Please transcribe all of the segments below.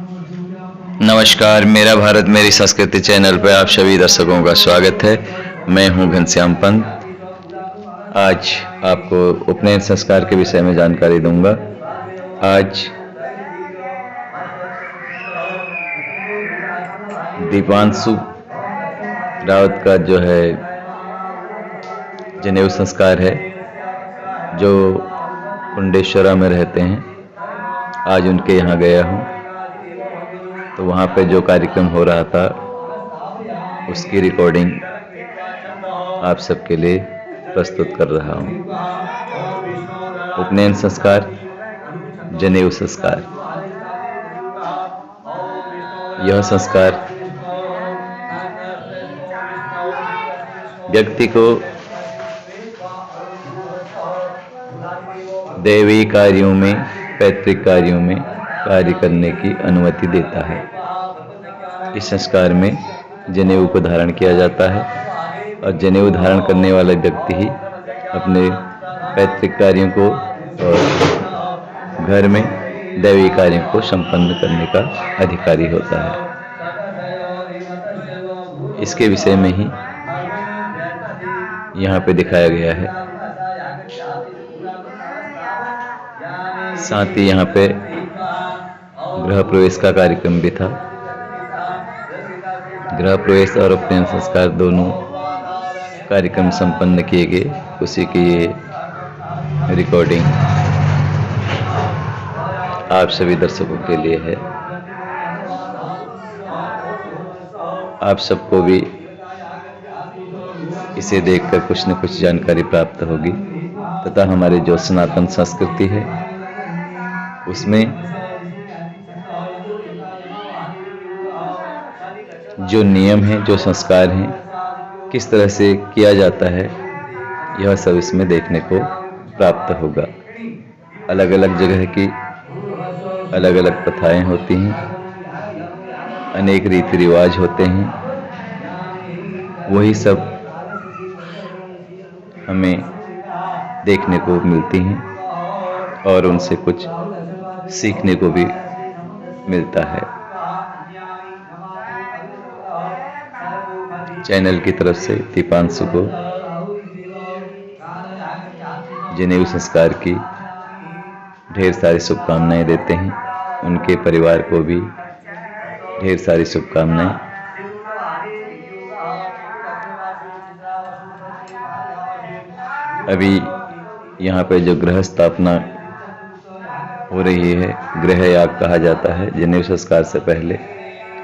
नमस्कार, मेरा भारत मेरी संस्कृति चैनल पर आप सभी दर्शकों का स्वागत है। मैं हूं घनश्याम पंत। आज आपको उपनयन संस्कार के विषय में जानकारी दूंगा। आज दीपांशु रावत का जो है जनेऊ संस्कार है, जो कुंडेश्वरा में रहते हैं। आज उनके यहाँ गया हूँ, तो वहाँ पे जो कार्यक्रम हो रहा था उसकी रिकॉर्डिंग आप सबके लिए प्रस्तुत कर रहा हूँ। उपनयन संस्कार, जनेऊ संस्कार। यह संस्कार व्यक्ति को दैवी कार्यों में, पैतृक कार्यों में कार्य करने की अनुमति देता है। इस संस्कार में जनेऊ को धारण किया जाता है और जनेऊ धारण करने वाला व्यक्ति ही अपने पैतृक कार्यों को और घर में दैवी कार्यों को संपन्न करने का अधिकारी होता है। इसके विषय में ही यहाँ पे दिखाया गया है। साथ ही यहाँ पे गृह प्रवेश का कार्यक्रम भी था। गृह प्रवेश और उपनयन संस्कार दोनों कार्यक्रम संपन्न किए गए। उसी की ये रिकॉर्डिंग आप सभी दर्शकों के लिए है। आप सबको भी इसे देखकर कुछ न कुछ जानकारी प्राप्त होगी तथा हमारे जो सनातन संस्कृति है उसमें जो नियम हैं, जो संस्कार हैं, किस तरह से किया जाता है, यह सब इसमें देखने को प्राप्त होगा। अलग अलग जगह की अलग अलग प्रथाएं होती हैं, अनेक रीति रिवाज होते हैं। वही सब हमें देखने को मिलती हैं और उनसे कुछ सीखने को भी मिलता है। चैनल की तरफ से दीपांशु को जनेऊ संस्कार की ढेर सारी शुभकामनाएं देते हैं। उनके परिवार को भी ढेर सारी शुभकामनाएं। अभी यहाँ पे जो गृह स्थापना हो रही है, गृह याग कहा जाता है। जनेऊ संस्कार से पहले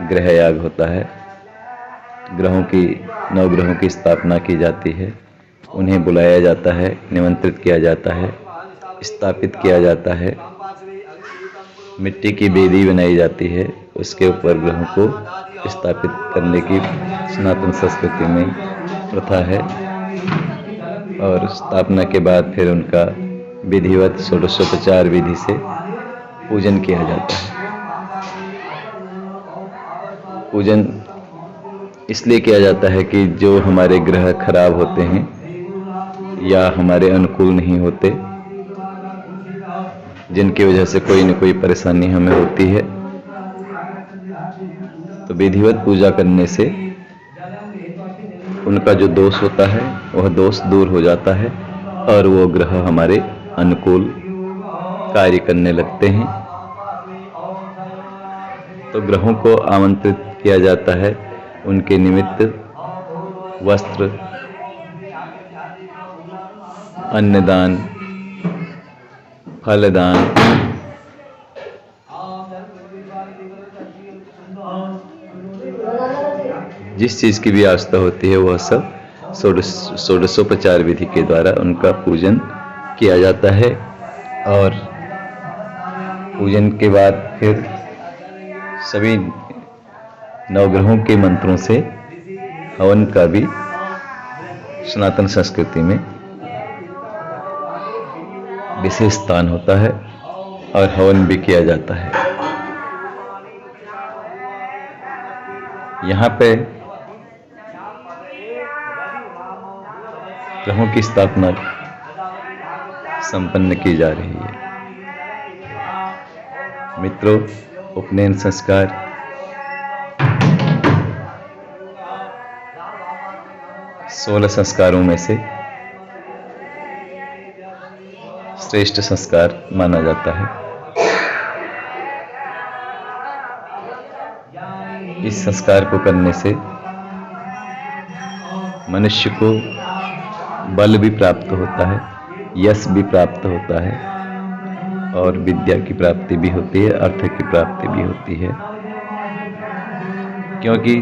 गृह याग होता है। ग्रहों की, नवग्रहों की स्थापना की जाती है। उन्हें बुलाया जाता है, निमंत्रित किया जाता है, स्थापित किया जाता है। मिट्टी की वेदी बनाई जाती है, उसके ऊपर ग्रहों को स्थापित करने की सनातन संस्कृति में प्रथा है। और स्थापना के बाद फिर उनका विधिवत षोडशोपचार विधि से पूजन किया जाता है। पूजन इसलिए किया जाता है कि जो हमारे ग्रह खराब होते हैं या हमारे अनुकूल नहीं होते, जिनकी वजह से कोई न कोई परेशानी हमें होती है, तो विधिवत पूजा करने से उनका जो दोष होता है वह दोष दूर हो जाता है और वो ग्रह हमारे अनुकूल कार्य करने लगते हैं। तो ग्रहों को आमंत्रित किया जाता है, उनके निमित्त वस्त्र, अन्नदान, फलदान, जिस चीज की भी आवश्यकता होती है वह सब षोडशोपचार विधि के द्वारा उनका पूजन किया जाता है। और पूजन के बाद फिर सभी नवग्रहों के मंत्रों से हवन का भी सनातन संस्कृति में विशेष स्थान होता है और हवन भी किया जाता है। यहाँ पे ग्रहों की स्थापना संपन्न की जा रही है। मित्रों, उपनयन संस्कार, सोलह संस्कारों में से श्रेष्ठ संस्कार माना जाता है। इस संस्कार को करने से मनुष्य को बल भी प्राप्त होता है, यश भी प्राप्त होता है और विद्या की प्राप्ति भी होती है, अर्थ की प्राप्ति भी होती है। क्योंकि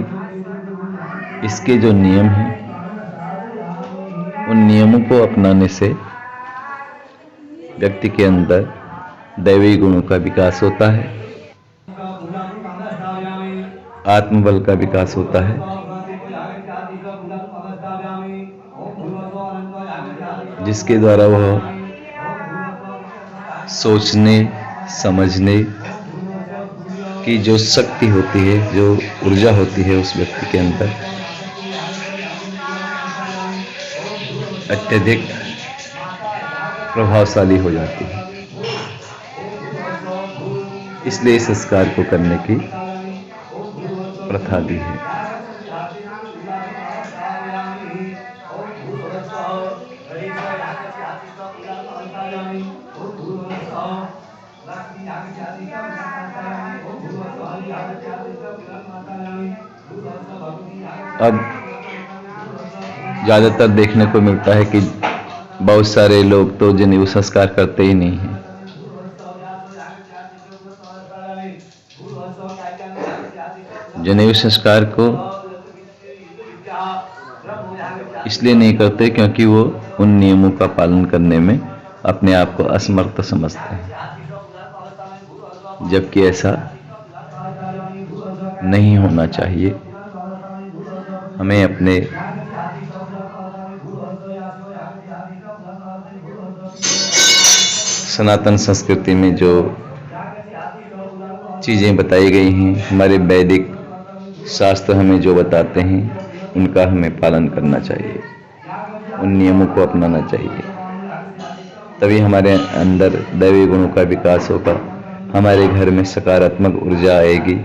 इसके जो नियम हैं, उन नियमों को अपनाने से व्यक्ति के अंदर दैवी गुणों का विकास होता है, आत्मबल का विकास होता है, जिसके द्वारा वह सोचने समझने की जो शक्ति होती है, जो ऊर्जा होती है उस व्यक्ति के अंदर अत्यधिक प्रभावशाली हो जाती है। इसलिए इस संस्कार को करने की प्रथा भी है। अब ज्यादातर देखने को मिलता है कि बहुत सारे लोग तो जनेऊ संस्कार करते ही नहीं हैं। जनेऊ संस्कार को इसलिए नहीं करते क्योंकि वो उन नियमों का पालन करने में अपने आप को असमर्थ समझते हैं, जबकि ऐसा नहीं होना चाहिए। हमें अपने सनातन संस्कृति में जो चीज़ें बताई गई हैं, हमारे वैदिक शास्त्र हमें जो बताते हैं, उनका हमें पालन करना चाहिए, उन नियमों को अपनाना चाहिए। तभी हमारे अंदर दैवी गुणों का विकास होगा, हमारे घर में सकारात्मक ऊर्जा आएगी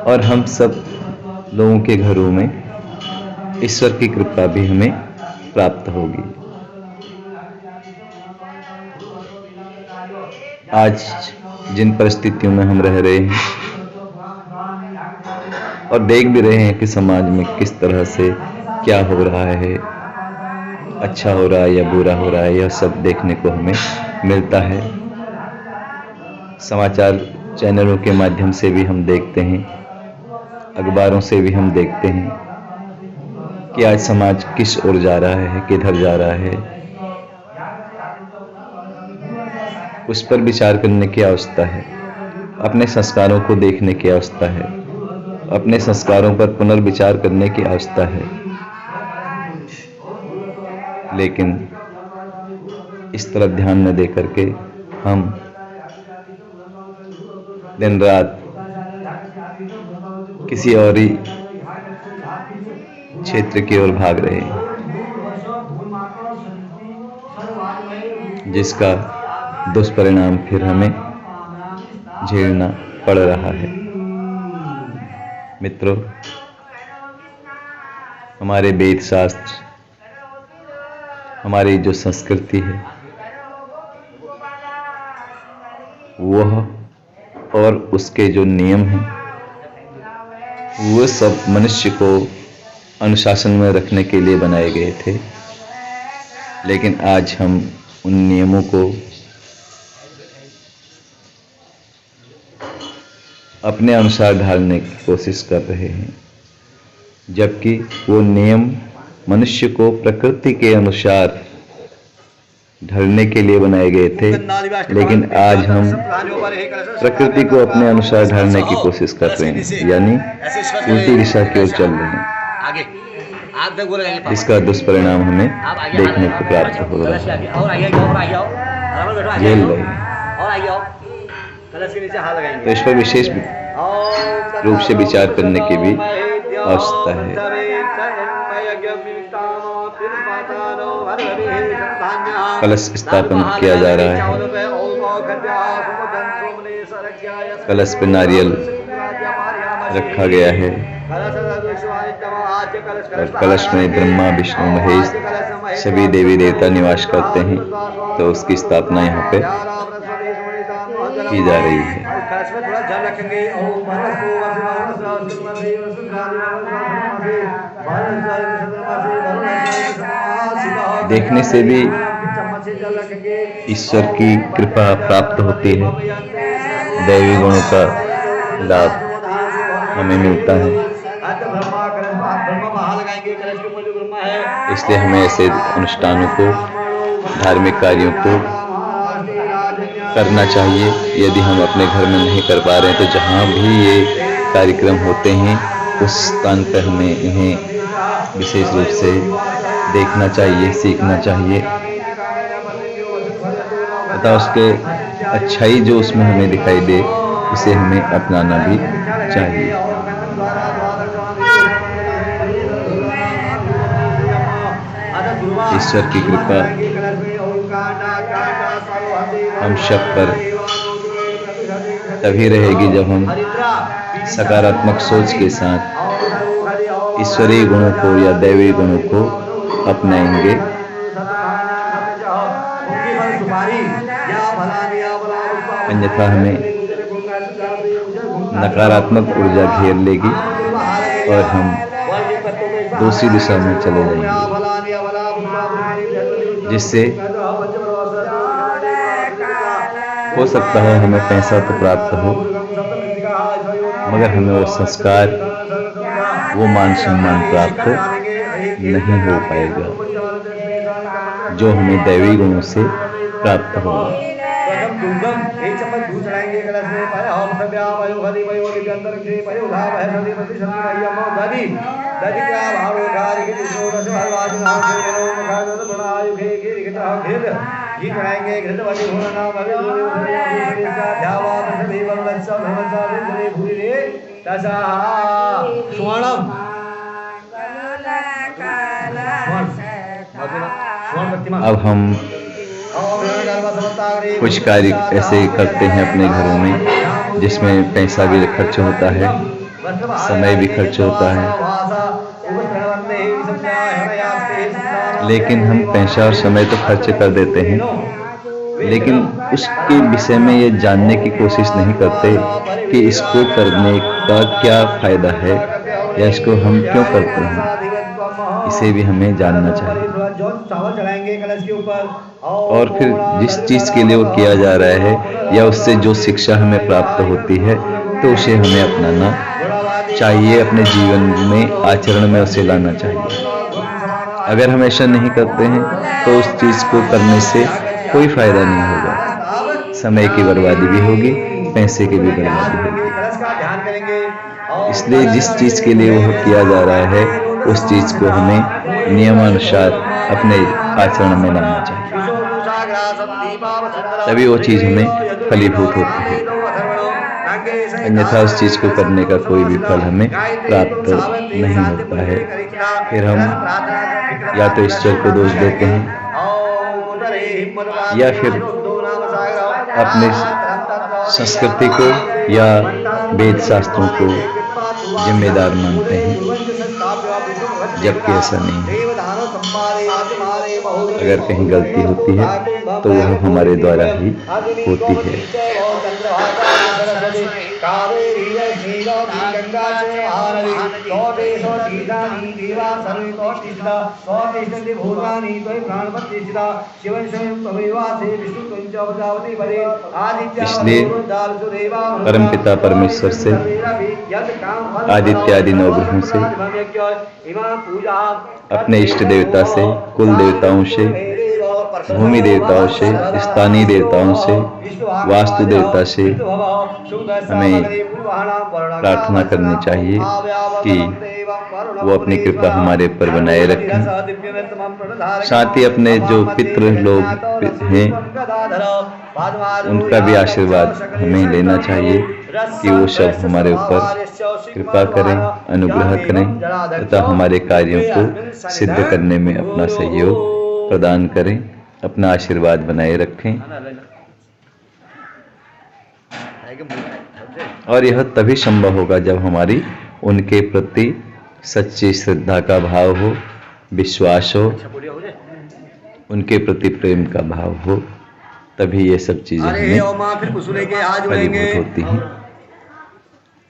और हम सब लोगों के घरों में ईश्वर की कृपा भी हमें प्राप्त होगी। आज जिन परिस्थितियों में हम रह रहे हैं और देख भी रहे हैं कि समाज में किस तरह से क्या हो रहा है, अच्छा हो रहा है या बुरा हो रहा है, यह सब देखने को हमें मिलता है। समाचार चैनलों के माध्यम से भी हम देखते हैं, अखबारों से भी हम देखते हैं कि आज समाज किस ओर जा रहा है, किधर जा रहा है। उस पर विचार करने की आवश्यकता है, अपने संस्कारों को देखने की आवश्यकता है, अपने संस्कारों पर पुनर्विचार करने की आवश्यकता है। लेकिन इस तरफ ध्यान न दे करके हम दिन रात किसी और ही क्षेत्र की ओर भाग रहे हैं, जिसका दुष्परिणाम फिर हमें झेलना पड़ रहा है। मित्रों, हमारे वेद शास्त्र, हमारी जो संस्कृति है, वह और उसके जो नियम हैं, वो सब मनुष्य को अनुशासन में रखने के लिए बनाए गए थे। लेकिन आज हम उन नियमों को अपने अनुसार ढालने की कोशिश कर रहे हैं, जबकि वो नियम मनुष्य को प्रकृति के अनुसार ढलने के लिए बनाए गए थे। लेकिन आज हम प्रकृति को अपने अनुसार ढालने की कोशिश कर रहे हैं, यानी उल्टी दिशा की ओर चल रहे हैं, जिसका दुष्परिणाम हमें देखने को प्राप्त हो रहा है, झेल रहे हैं। तो इस पर विशेष रूप से विचार करने की भी आवश्यकता है। कलश स्थापन किया जा रहा है, कलश पे नारियल रखा गया है और कलश में ब्रह्मा विष्णु महेश सभी देवी देवता निवास करते हैं, तो उसकी स्थापना यहाँ पे की जा रही है। देखने से भी ईश्वर की कृपा प्राप्त होती है, दैवी गुणों का लाभ हमें मिलता है। इसलिए हमें ऐसे अनुष्ठानों को, धार्मिक कार्यों को करना चाहिए। यदि हम अपने घर में नहीं कर पा रहे हैं तो जहाँ भी ये कार्यक्रम होते हैं उस स्थान पर हमें इन्हें विशेष रूप से देखना चाहिए, सीखना चाहिए तथा उसके अच्छाई जो उसमें हमें दिखाई दे उसे हमें अपनाना भी चाहिए। ईश्वर की कृपा हम सब पर तभी रहेगी जब हम सकारात्मक सोच के साथ ईश्वरीय गुणों को या दैवी गुणों को अपनाएंगे। अन्यथा हमें नकारात्मक ऊर्जा घेर लेगी और हम दूसरी दिशा में चले जाएंगे, जिससे हो सकता है हमें पैसा तो प्राप्त हो मगर हमें वो संस्कार, वो मान सम्मान प्राप्त नहीं हो पाएगा जो हमें दैवी गुणों से प्राप्त होगा। अब हम कुछ कार्य ऐसे करते हैं अपने घरों में जिसमें पैसा भी खर्च होता है, समय भी खर्च होता है, लेकिन हम पैसा और समय तो खर्च कर देते हैं, लेकिन उसके विषय में ये जानने की कोशिश नहीं करते कि इसको करने का क्या फायदा है या इसको हम क्यों करते हैं। इसे भी हमें जानना चाहिए और फिर जिस चीज़ के लिए वो किया जा रहा है या उससे जो शिक्षा हमें प्राप्त होती है तो उसे हमें अपनाना चाहिए, अपने जीवन में आचरण में उसे लाना चाहिए। अगर हम ऐसा नहीं करते हैं तो उस चीज़ को करने से कोई फायदा नहीं होगा, समय की बर्बादी भी होगी, पैसे की भी बर्बादी होगी। इसलिए जिस चीज़ के लिए वह किया जा रहा है उस चीज़ को हमें नियमानुसार अपने आचरण में लाना चाहिए, तभी वो चीज़ हमें फलीभूत होती है। अन्यथा उस चीज़ को करने का कोई भी फल हमें प्राप्त नहीं होता है। फिर हम या तो ईश्वर को दोष देते हैं या फिर अपने संस्कृति को या वेद शास्त्रों को जिम्मेदार मानते हैं, जबकि ऐसा नहीं है। अगर कहीं गलती होती है तो वह हमारे द्वारा ही होती है। इसलिए परमपिता परमेश्वर से, आदित्य आदि नवग्रहों से, अपने इष्ट देवता से, कुल देवताओं से, भूमि देवताओं से, स्थानीय देवताओं से, वास्तु देवता से हमें प्रार्थना करनी चाहिए कि वो अपनी कृपा हमारे ऊपर बनाए रखें। साथ ही अपने जो पितृ लोग हैं उनका भी आशीर्वाद हमें लेना चाहिए कि वो सब हमारे ऊपर कृपा करें, अनुग्रह करें तथा हमारे कार्यों को सिद्ध करने में अपना सहयोग प्रदान करें, अपना आशीर्वाद बनाए रखें। और यह तभी संभव होगा जब हमारी उनके प्रति सच्ची श्रद्धा का भाव हो, विश्वास हो, उनके प्रति प्रेम का भाव हो, तभी ये सब चीजें हमें फलीभूत होती हैं।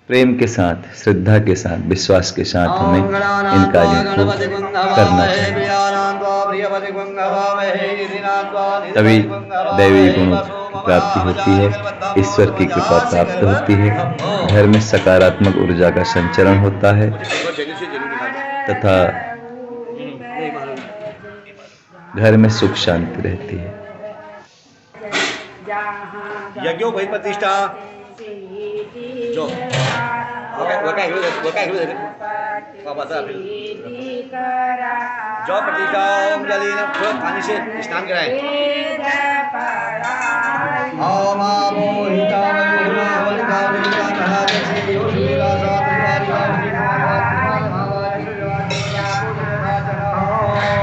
प्रेम के साथ, श्रद्धा के साथ, विश्वास के साथ हमें इन कार्यों को करना चाहिए, तभी दैवी गुणों की प्राप्ति होती है, ईश्वर की कृपा प्राप्त होती है, घर में सकारात्मक ऊर्जा का संचरण होता है तथा घर में सुख शांति रहती है। यज्ञो बहि प्रतिष्ठा जो जो प्रतिष्ठा ओम जलीन पूरा पानी से स्नान कराएं। ओम आमोहिता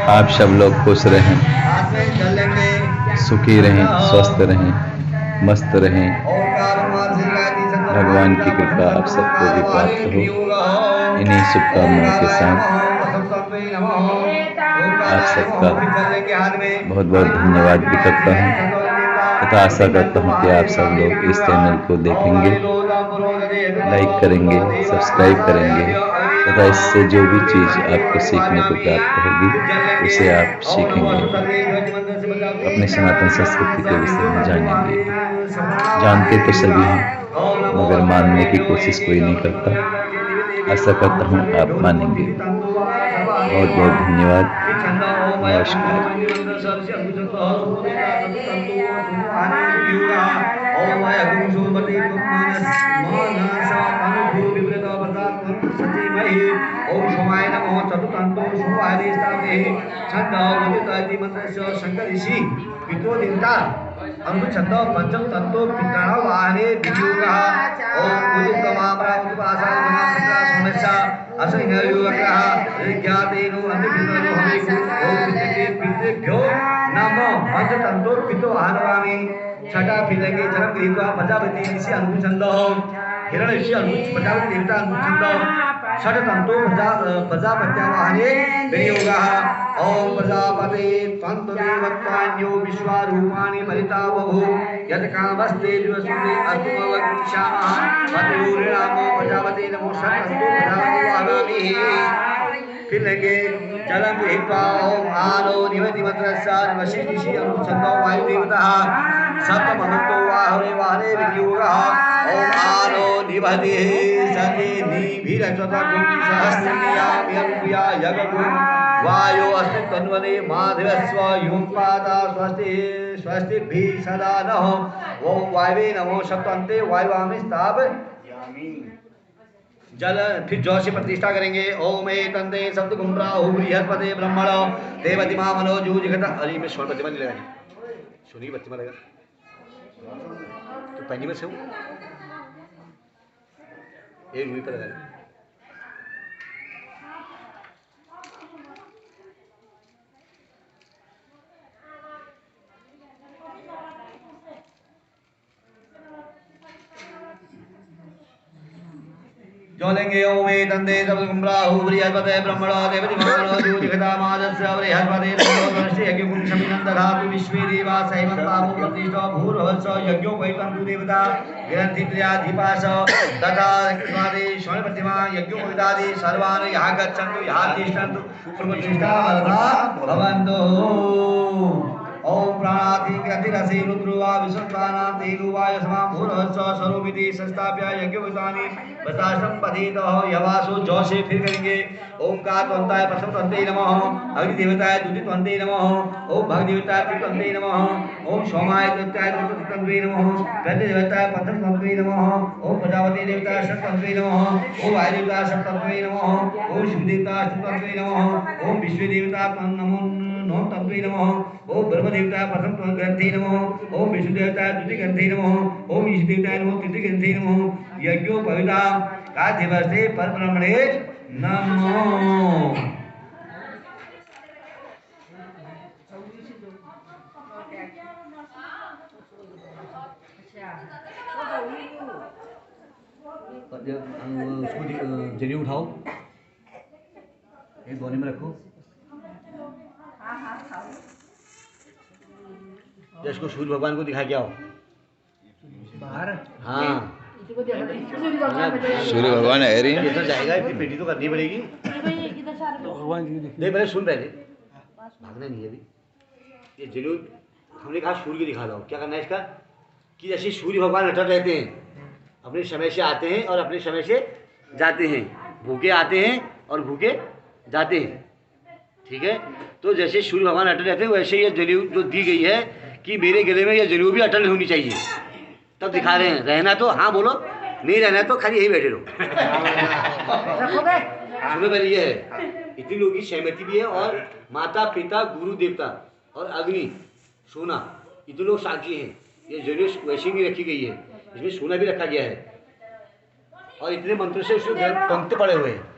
आप सब लोग खुश रहें, सुखी रहें, स्वस्थ रहें, मस्त रहें। भगवान की कृपा आप सबको भी प्राप्त हो। इन्हीं शुभकामनाओं के साथ आप सबका बहुत बहुत धन्यवाद भी करता हूँ तथा आशा करता हूँ कि आप सब लोग इस चैनल को देखेंगे, लाइक करेंगे, सब्सक्राइब करेंगे तथा इससे जो भी चीज़ आपको सीखने को प्राप्त होगी उसे आप सीखेंगे, अपने सनातन संस्कृति के विषय में जानेंगे। जानते तो सभी हैं मगर मानने की कोशिश कोई नहीं करता। आशा करता हूँ आप मानेंगे। बहुत बहुत धन्यवाद। नमस्कार। ओम सोमाय नमः चतुर्थंतो सोमवारी स्थापते छंदो उदित मंत्रस्य शंकर ऋषि पितो देवता अनु छंदो पंचम तंतो पितृण वाहने वियोगः ओम उदितमामरा उपासा समापिता सोमस्या असंयोगः ज्ञातेनो अंतिपितरो हमेकु ओम पितृभ्यो नमो पंचतंतो पितो आह्वामि छठा फिलेंगे जन्म गृहीत्वा प्रजापति ऋषि अनुछंदो हिरण ऋषि प्रजापति देवता अनुछंदो षट तंतो प्रजापत्यावाहने विनियोगः ओम प्रजापते त्वंतदेवत्वान्यो विश्वारूपाणि मलिता बभू यत् कामस्ते दिवसुते अस्तुमवक्षामः पतिर्नामो प्रजापते नमो षट तंतो प्रजापति वाहनामि। फिर लेंगे जलम गृहीत्वा ओम आनो निवति मंत्रस्य वशिष्ठि अनुछंदो वायुदेवतः सप्तमहंतो वाहने वाहने विनियोगः ओम आनो निवति सति निभिरचतकुं सहस्रनियाम्यर्पुया यगकुं वायो अस्ति तन्वने माधवस्व युक्पादा स्वस्ति स्वस्तिभिः सदा नः ओम वायवे नमो सप्तन्ते वायुवामिस्तापयामि। जल फिर जौ से प्रतिष्ठा करेंगे। ओम तंदे शब्द गुमराहु बृहस्पति ब्रह्मण देवतिमा मनो जूजिगत। अरे मैं स्वर्ण प्रतिमा नहीं लगाई, सोनी की प्रतिमा लगा तो पंजी में से हूँ एक रुई पर लगा। जो लेंगे ओम तंदे सब गुमराहु बृहस्पति ब्रह्मण देवतिमा मनो जूजिगत मादस्य बृहस्पति ब्रह्मण गणस्य यज्ञकुं शमिनन्दधातु विश्वे देवा सैवन्तामो प्रतिष्ठा भूर्भुवस्व यज्ञो वै तन्तु देवता ग्रन्थित्र्याधिपास तथा कृष्णादि स्वर्ण प्रतिमा यज्ञो वैदादि सर्वान् यः गच्छन्तु यः तिष्ठन्तु प्रतिष्ठावता भवन्तु। ओम प्राणाति ग्रन्थिरसि रुद्रुवा विश्वत्वानां तेनुवाय समां भूर्भुवस्व स्वरूपिति संस्थाप्य यज्ञोपवीतानि वृताश्रम पतितः यवासु जौ से फिर करेंगे। ओमकार त्वन्ताय प्रथम त्वन्ते नमः अग्नि देवताय द्वितीय त्वन्ते नमः ओम भग देवताय तृतीय त्वन्ते नमः ओम सोमाय तृतीय त्वन्ते नमः प्रति देवताय प्रथम त्वन्ते नमः ओम प्रजापति देवताय षट् त्वन्ते नमः ओम वायु देवताय षट् त्वन्ते नमः ओम शिव देवताय षट् त्वन्ते नमः ओम विश्व देवताय नमो नमो तन्वे नमः ओम ब्रह्म देवताय प्रथम ग्रंथे नमः ओम विष्णु देवताय द्वितीय ग्रंथे नमः ओम ईश देवताय नमः तृतीय ग्रंथे नमः यज्ञो पविता काध्यवस्ते परब्रह्मणे नमः। उसको जरिए उठाओ, एक दोने में रखो, इसको सूर्य भगवान को दिखा के आओ बाहर। हाँ सूर्य भगवान है रही इधर जाएगा, इतनी पेटी तो करनी पड़ेगी। नहीं पहले सुन, पहले भागना नहीं है अभी। ये जरूर हमने कहा सूर्य को दिखा दो, क्या करना है इसका कि जैसे सूर्य भगवान अटल रहते हैं, अपने समय से आते हैं और अपने समय से जाते हैं, भूखे आते हैं और भूखे जाते हैं, ठीक है। तो जैसे सूर्य भगवान अटल रहते हैं वैसे ये जनेऊ जो दी गई है कि मेरे गले में ये जनेऊ भी अटल होनी चाहिए, तब दिखा रहे हैं। रहना तो हाँ बोलो, नहीं रहना तो खाली यही बैठे रहो। सुनो पहले ये है, इतनी लोगों की सहमति भी है और माता पिता गुरु देवता और अग्नि सोना इतने लोग साक्षी हैं। ये जनेऊ वैसी नहीं रखी गई है, इसमें सोना भी रखा गया है और इतने मंत्रों से उसमें पंक्ति पड़े हुए हैं।